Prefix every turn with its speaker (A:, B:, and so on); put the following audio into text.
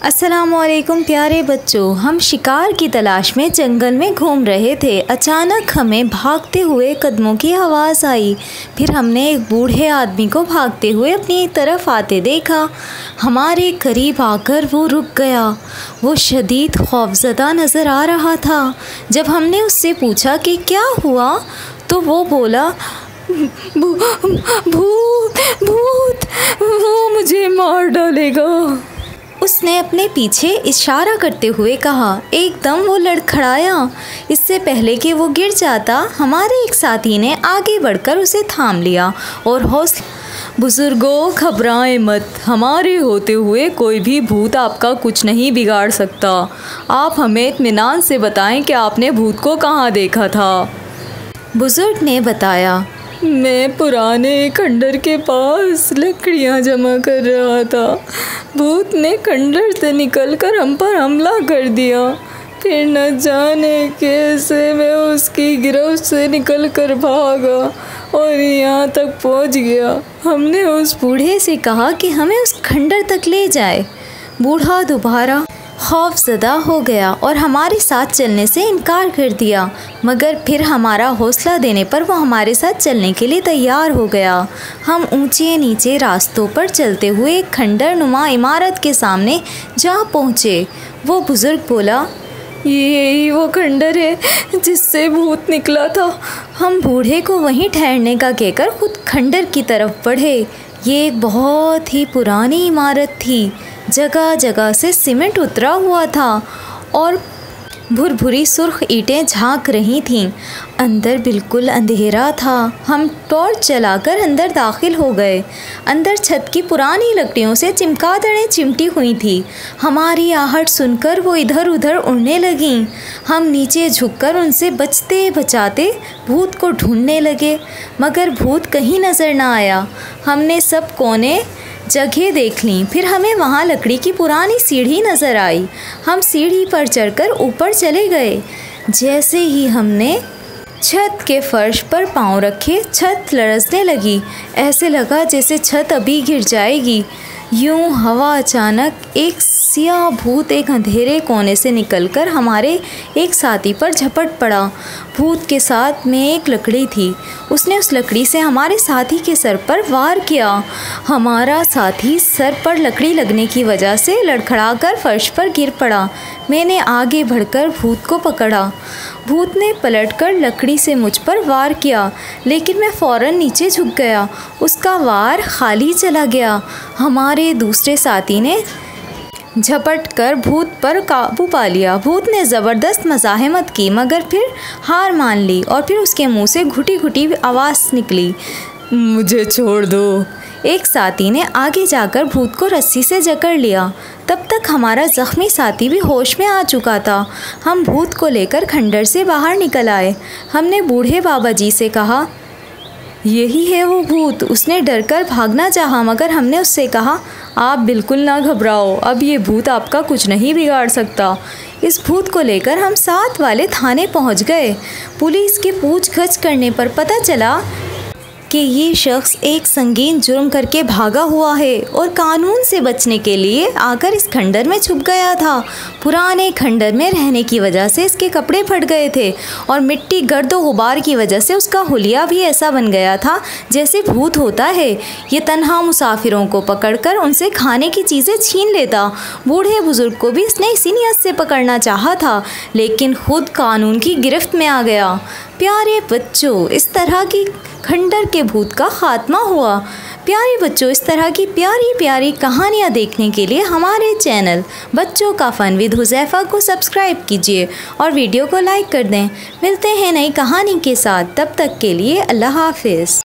A: अस्सलामुअलैकुम प्यारे बच्चों, हम शिकार की तलाश में जंगल में घूम रहे थे। अचानक हमें भागते हुए कदमों की आवाज़ आई। फिर हमने एक बूढ़े आदमी को भागते हुए अपनी तरफ आते देखा। हमारे करीब आकर वो रुक गया। वो शदीद खौफज़दा नज़र आ रहा था। जब हमने उससे पूछा कि क्या हुआ तो वो बोला, भूत भूत, वो मुझे मार डालेगा। उसने अपने पीछे इशारा करते हुए कहा। एकदम वो लड़खड़ाया। इससे पहले कि वो गिर जाता, हमारे एक साथी ने आगे बढ़कर उसे थाम लिया और बुजुर्गों, घबराएं मत, हमारे होते हुए कोई भी भूत आपका कुछ नहीं बिगाड़ सकता। आप हमें इत्मीनान से बताएं कि आपने भूत को कहाँ देखा था। बुजुर्ग ने बताया, मैं पुराने खंडर के पास लकड़ियाँ जमा कर रहा था। भूत ने खंडर से निकलकर हम पर हमला कर दिया। फिर न जाने कैसे मैं उसकी गिरफ्त से निकलकर भागा और यहाँ तक पहुँच गया। हमने उस बूढ़े से कहा कि हमें उस खंडर तक ले जाए। बूढ़ा दोबारा खौफज़दा हो गया और हमारे साथ चलने से इनकार कर दिया, मगर फिर हमारा हौसला देने पर वो हमारे साथ चलने के लिए तैयार हो गया। हम ऊंचे नीचे रास्तों पर चलते हुए एक खंडर नुमा इमारत के सामने जा पहुँचे। वो बुज़ुर्ग बोला, यही वो खंडर है जिससे भूत निकला था। हम बूढ़े को वहीं ठहरने का कहकर खुद खंडर की तरफ बढ़े। ये एक बहुत ही पुरानी इमारत थी। जगह जगह से सीमेंट उतरा हुआ था और भुरभुरी सुर्ख ईंटें झांक रही थीं। अंदर बिल्कुल अंधेरा था। हम टॉर्च जलाकर अंदर दाखिल हो गए। अंदर छत की पुरानी लकड़ियों से चिमगादड़ें चिमटी हुई थी। हमारी आहट सुनकर वो इधर उधर उड़ने लगीं। हम नीचे झुककर उनसे बचते बचाते भूत को ढूंढने लगे, मगर भूत कहीं नज़र न आया। हमने सब कोने जगह देख ली। फिर हमें वहाँ लकड़ी की पुरानी सीढ़ी नज़र आई। हम सीढ़ी पर चढ़कर ऊपर चले गए। जैसे ही हमने छत के फर्श पर पाँव रखे, छत लरजने लगी। ऐसे लगा जैसे छत अभी गिर जाएगी। यूँ हवा अचानक एक सियाह भूत एक अंधेरे कोने से निकलकर हमारे एक साथी पर झपट पड़ा। भूत के साथ में एक लकड़ी थी। उसने उस लकड़ी से हमारे साथी के सर पर वार किया। हमारा साथी सर पर लकड़ी लगने की वजह से लड़खड़ाकर फर्श पर गिर पड़ा। मैंने आगे बढ़कर भूत को पकड़ा। भूत ने पलटकर लकड़ी से मुझ पर वार किया, लेकिन मैं फ़ौरन नीचे झुक गया। उसका वार खाली चला गया। हमारे दूसरे साथी ने झपट कर भूत पर काबू पा लिया। भूत ने ज़बरदस्त मज़ाहमत की, मगर फिर हार मान ली और फिर उसके मुंह से घुटी घुटी आवाज़ निकली, मुझे छोड़ दो। एक साथी ने आगे जाकर भूत को रस्सी से जकड़ लिया। तब तक हमारा ज़ख्मी साथी भी होश में आ चुका था। हम भूत को लेकर खंडर से बाहर निकल आए। हमने बूढ़े बाबा जी से कहा, यही है वो भूत। उसने डरकर भागना चाहा, मगर हमने उससे कहा, आप बिल्कुल ना घबराओ, अब ये भूत आपका कुछ नहीं बिगाड़ सकता। इस भूत को लेकर हम साथ वाले थाने पहुंच गए। पुलिस की पूछगछ करने पर पता चला कि ये शख्स एक संगीन जुर्म करके भागा हुआ है और कानून से बचने के लिए आकर इस खंडर में छुप गया था। पुराने खंडर में रहने की वजह से इसके कपड़े फट गए थे और मिट्टी गर्द व गुबार की वजह से उसका हुलिया भी ऐसा बन गया था जैसे भूत होता है। ये तन्हा मुसाफिरों को पकड़कर उनसे खाने की चीज़ें छीन लेता। बूढ़े बुजुर्ग को भी इसने इसी नियत से पकड़ना चाहा था, लेकिन खुद कानून की गिरफ्त में आ गया। प्यारे बच्चों, इस तरह की खंडर के भूत का खात्मा हुआ। प्यारे बच्चों, इस तरह की प्यारी प्यारी कहानियाँ देखने के लिए हमारे चैनल बच्चों का फ़न विद हुज़ैफ़ा को सब्सक्राइब कीजिए और वीडियो को लाइक कर दें। मिलते हैं नई कहानी के साथ, तब तक के लिए अल्लाह हाफ़िज़।